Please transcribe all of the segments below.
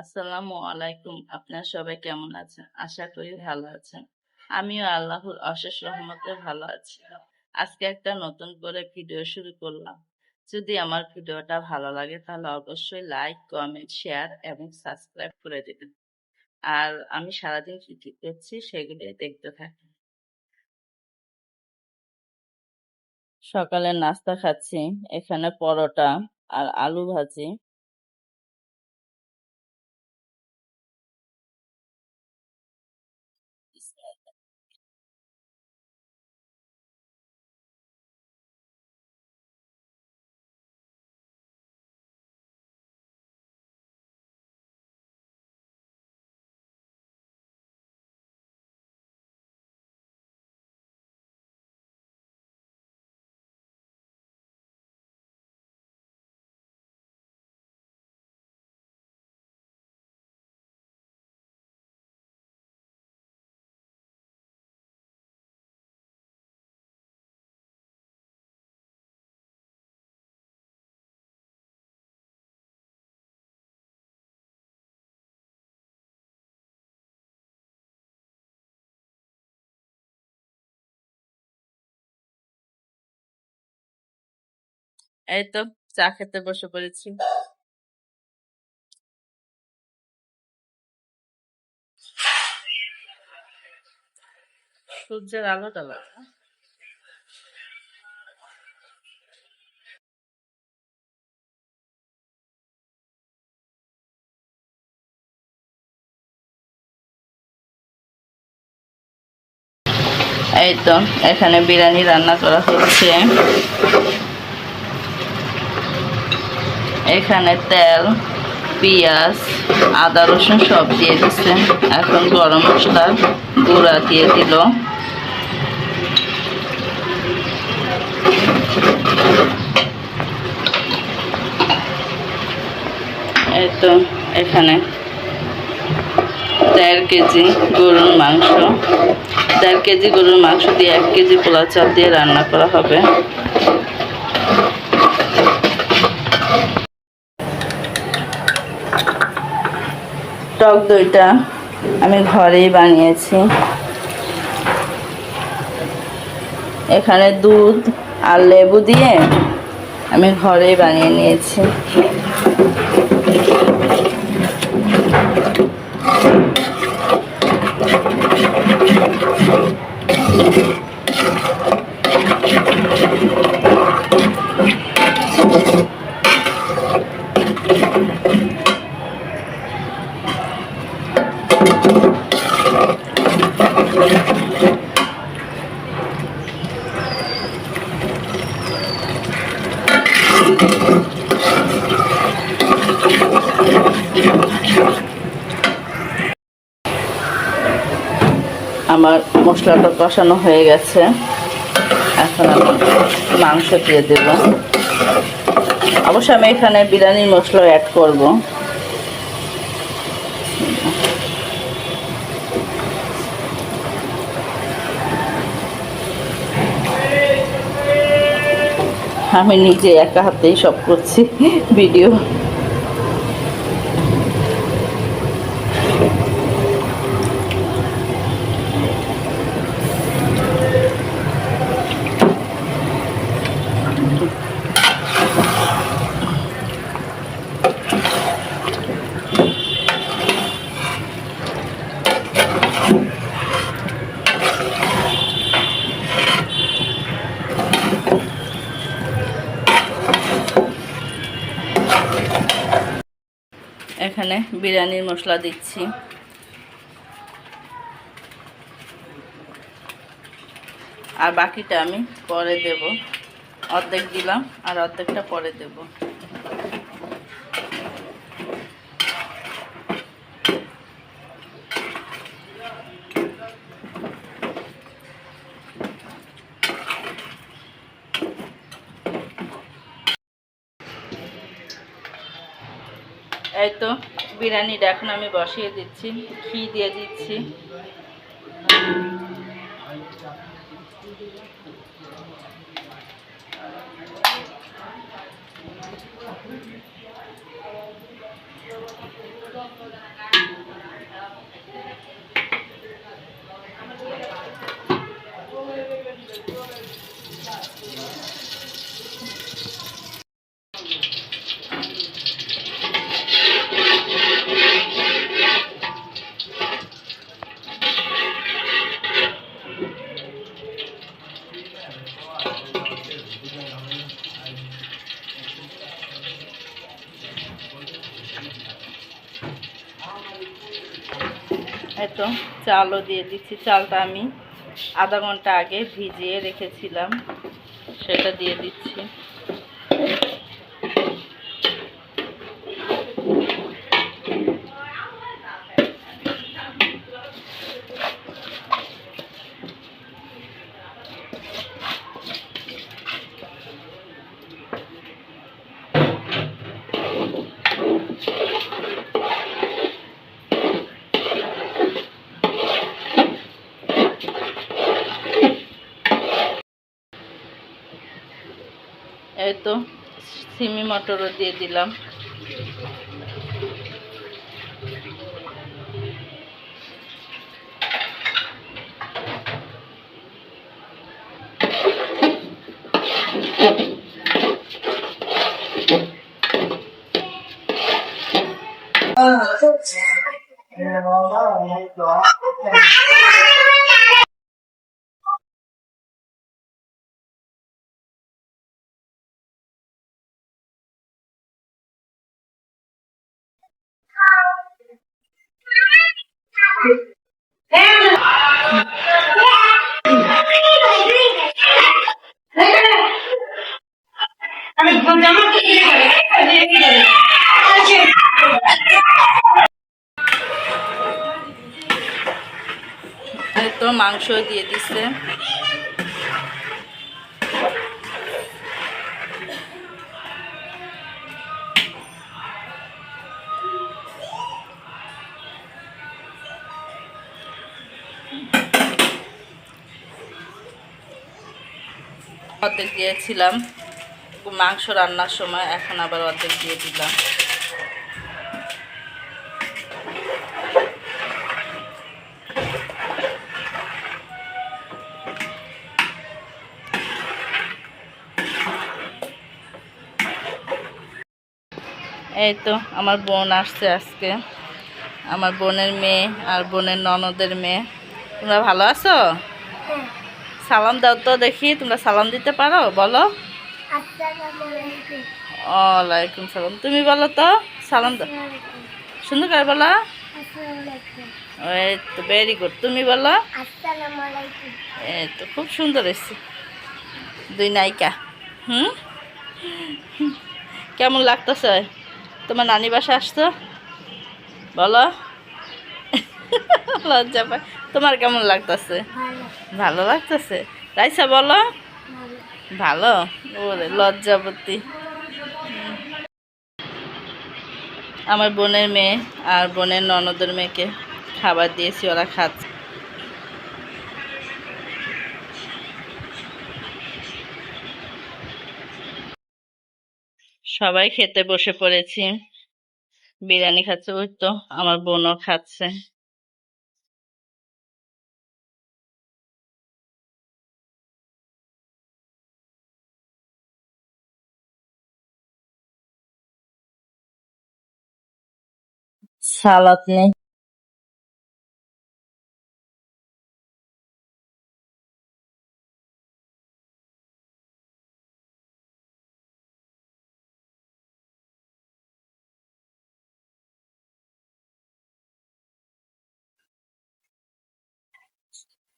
আসসালামু আলাইকুম। আপনারা সবাই কেমন আছেন? আশা করি ভালো আছেন। আমিও আল্লাহর অশেষ রহমতে ভালো আছি। আজকে একটা নতুন করে ভিডিও শুরু করলাম। যদি আমার ভিডিওটা ভালো লাগে তাহলে অবশ্যই লাইক, কমেন্ট, শেয়ার এবং সাবস্ক্রাইব করে দিবেন। আর আমি সারাদিন কি কি করছি সেগুলো দেখতে থাকি। সকালে নাস্তা খাচ্ছি, এখানে পরোটা আর আলু ভাজি। এই তো চা খেতে বসে পড়েছি। সূর্যের আলোটা লাগে। এই তো এখানে বিরিয়ানি রান্না করা হচ্ছে। এখানে তেল, পেঁয়াজ, আদা রসুন সব দিয়ে দিচ্ছে। এখন গরম মশলার গুঁড়া দিয়ে দিল। এই তো এখানে 1.5 কেজি গরুর মাংস, 1.5 কেজি গরুর মাংস দিয়ে 1 কেজি পোলাও চাল দিয়ে রান্না করা হবে। টক দইটা আমি ঘরেই বানিয়েছি। এখানে দুধ আর লেবু দিয়ে আমি ঘরেই বানিয়ে নিয়েছি। আমার মশলাটা কষানো হয়ে গেছে, এখন আমি মাংস দিয়ে দেব। অবশ্য আমি এখানে বিরিয়ানির মশলা অ্যাড করব। আমি নিজে একা হাতেই সব করছি ভিডিও। এখানে বিরিয়ানির মশলা দিচ্ছি। আর বাকিটা আমি পরে দেব। অর্ধেক দিলাম আর অর্ধেকটা পরে দেব। এই তো বিরিয়ানিটা এখন আমি বসিয়ে দিচ্ছি, ঘি দিয়ে দিচ্ছি। এই তো চালও দিয়ে দিচ্ছি। চালটা আমি আধা ঘন্টা আগে ভিজিয়ে রেখেছিলাম, সেটা দিয়ে দিচ্ছি। এই তো সিমি মটরও দিয়ে দিলাম। এই তো মাংস দিয়ে দিছে। অর্ধেক দিয়েছিলাম মাংস রান্নার সময়, এখন আবার অর্ধেক দিয়ে দিলাম। এই তো আমার বোন আসছে আজকে, আমার বোনের মেয়ে আর বোনের ননদের মেয়ে। তোমরা ভালো আছো? সালাম দাও তো দেখি, তোমরা সালাম দিতে পারো? বলো। ওয়ালাইকুম সালাম। তুমি বলো তো, সালাম দাও সুন্দর করে বলো। এই তো ভেরি গুড। তুমি বলো। এই তো খুব সুন্দর এসছে দুই নায়িকা। কেমন লাগতেছে? তোমার নানি বাসা আসছো? বলো। লজ্জা পায়। তোমার কেমন লাগতেছে? ভালো লাগতেছে। রাইসা বলো। ভালো। ওরে লজ্জাবতী। আমার বোনের মেয়ে আর বোনের ননদের মেয়েকে খাবার দিয়েছি, ওরা খাচ্ছে। সবাই খেতে বসে পড়েছি, বিরিয়ানি খাচ্ছে। ওই তো আমার বোনও খাচ্ছে। সালাদ নেই।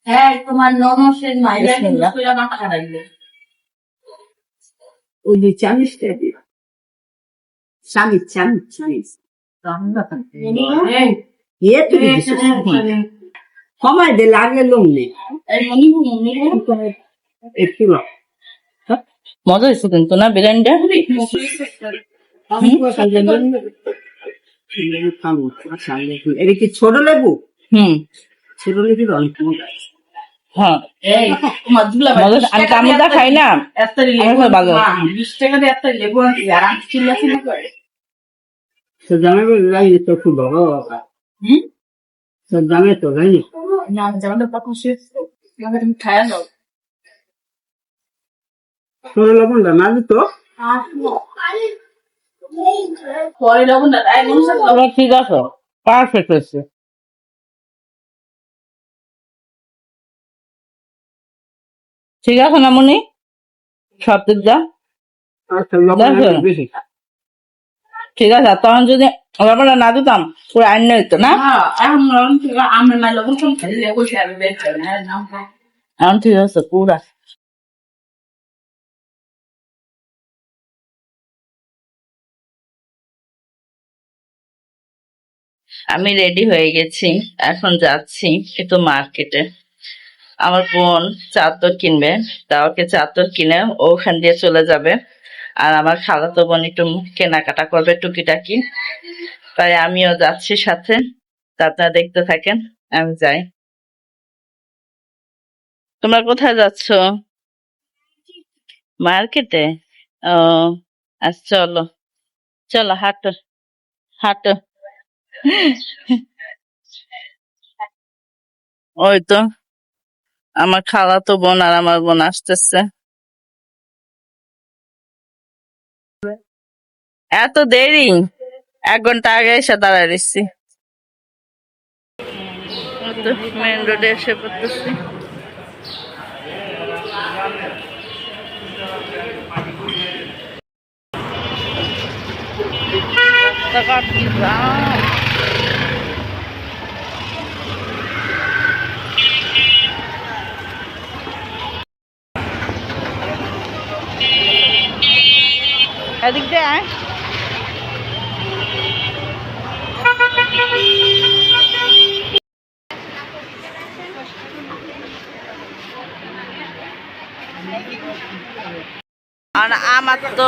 হ্যাঁ, তোমার ননসের মাইরা কিন্তু কইরা মাথা খারাইলে ওই যে চামিচটা দিও। চামিচ চামিচ চামিচ সময় দে লাগে লোক নেই একটু মজা হয়েছে কিন্তু না বিরিয়ানিটা? এটা কি ছোট লেবু? ছোট লেবু অনেক মজা। হ্যাঁ, আমি কামড়টা খাই না। 20 টাকা দিয়ে একটা লেবু আরাম চিল্লা চিল্লা করে। তো জামে লাগে তো খুব ভালো। তো জামে তো জানি না, জামাটা পাখি শেষ আমাকে তুমি খায়া দাও। ছোট লবণটা না দিত পরে লবণটা তাই মনে হয়। ঠিক আছে, পারফেক্ট আছে। ঠিক আছে না মনি? সব দিক যা বেশি ঠিক আছে, আর তখন যদি লবণটা না দিতাম পুরো আইন হইতো না। এখন ঠিক আছে পুরা। আমি রেডি হয়ে গেছি, এখন যাচ্ছি একটু মার্কেটে। আমার বোন চাদর কিনবে, তা ওকে চাদর কিনে ও ওখান দিয়ে চলে যাবে। আর আমার খালাতো বোন একটু কেনাকাটা করবে টুকিটাকি, তাই আমিও যাচ্ছি সাথে। তা আপনারা দেখতে থাকেন, আমি যাই। তোমরা কোথায় যাচ্ছ? মার্কেটে? ও আচ্ছা, চলো চলো, হাঁটো হাঁটো। ওই তো আমার খালাতো বোন আর আমার বোন আসতেছে। এত দেরি? 1 ঘন্টা আগে এসে দাঁড়ায় রইছি। মেন রোডে এসে পড়তেছি। রাস্তাঘাট কি জ্যাম! এদিক দিয়ে আয়। আর আমার তো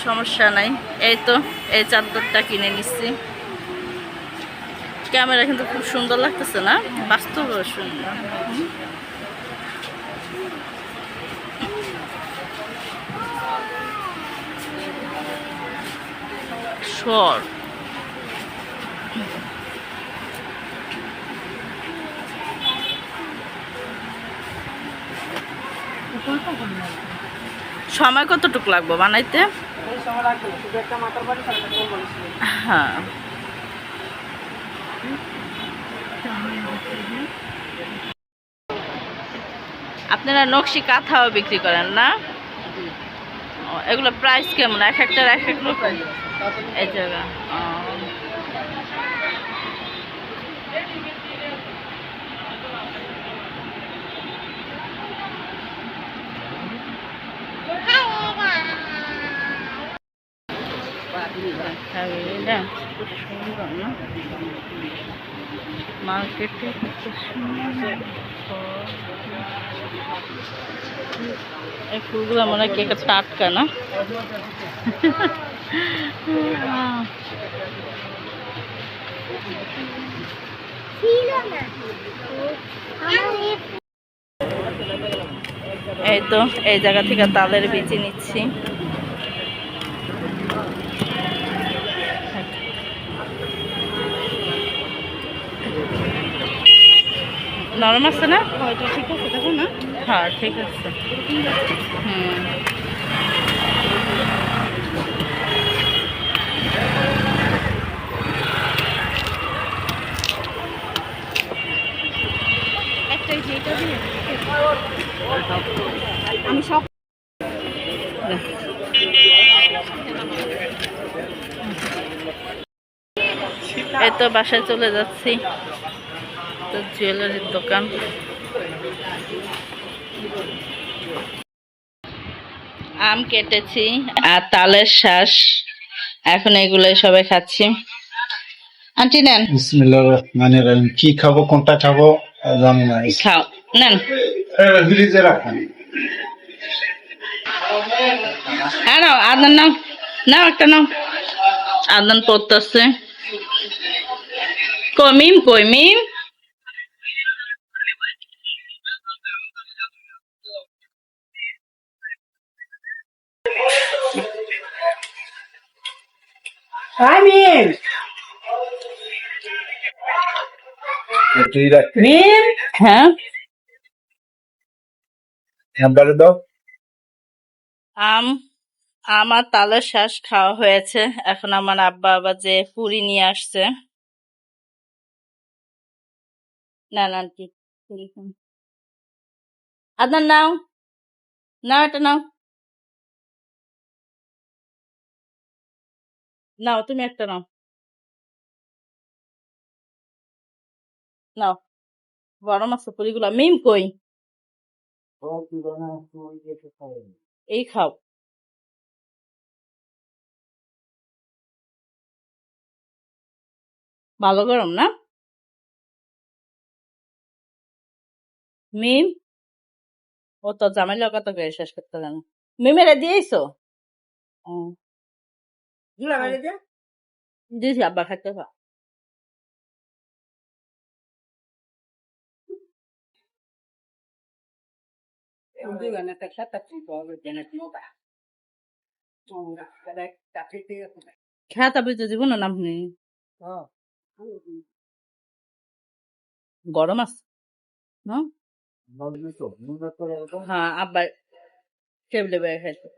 সমস্যা নাই, এই তো এই চাদরটা কিনে নিচ্ছি। ক্যামেরা কিন্তু খুব সুন্দর লাগতেছে না? বাস্তব সুন্দর। সর সময় কতটুকু লাগবে বানাইতে? হ্যাঁ, আপনারা নকশি কাঁথাও বিক্রি করেন না? এগুলো প্রাইস কেমন? এক একটার এক এক রকম এই জায়গা? খুব সুন্দর না মার্কেটে? এই ফুলগুলো মনে হয় কেক টাটকা না? এই তো এই জায়গা থেকে তালের বিচি নিচ্ছি। নরম আছে না? ঠিক আছে, দেখো না। হ্যাঁ ঠিক আছে। হুম, আমি সব এই তো বাসায় চলে যাচ্ছি। তো জুয়েলারির দোকান। আম কেটেছি আর তালের শ্বাস, এখন এগুলো সবাই খাচ্ছি। আন্টি নেন। বিসমিল্লাহির রহমানির রহিম। কি খাবো কোনটা খাবো জানি না। খাও, নেন। ফ্রিজে রাখেন। হ্যাঁ নাও, আদনান নাও, নাও একটা নাও। আদনান পড়তেছে। কই মিম, কই মিম? হাই মিম। তুই রাখ মিম। হ্যাঁ, নাম্বারে দাও। আম আমার তালের শ্বাস খাওয়া হয়েছে। এখন আমার আব্বা আবার যে পুরি নিয়ে আসছে। না না আন্টি, পুরি খান। আদনান নাও, নাও এটা নাও। নাও তুমি একটা নাও নাও গরম আছে পুরিগুলা মিম কই এই খাও ভালো গরম না মিম ও তো জামাইলা কথা কয়ে শেষ করতে জানো মিমেরা দিয়েছো দিয়েছি আব্বা খাইতে পা খেতা বুঝতে দিব না আপনি গরম আছে হ্যাঁ হ্যাঁ আব্বা টেবিলে বেড়ে খাইতে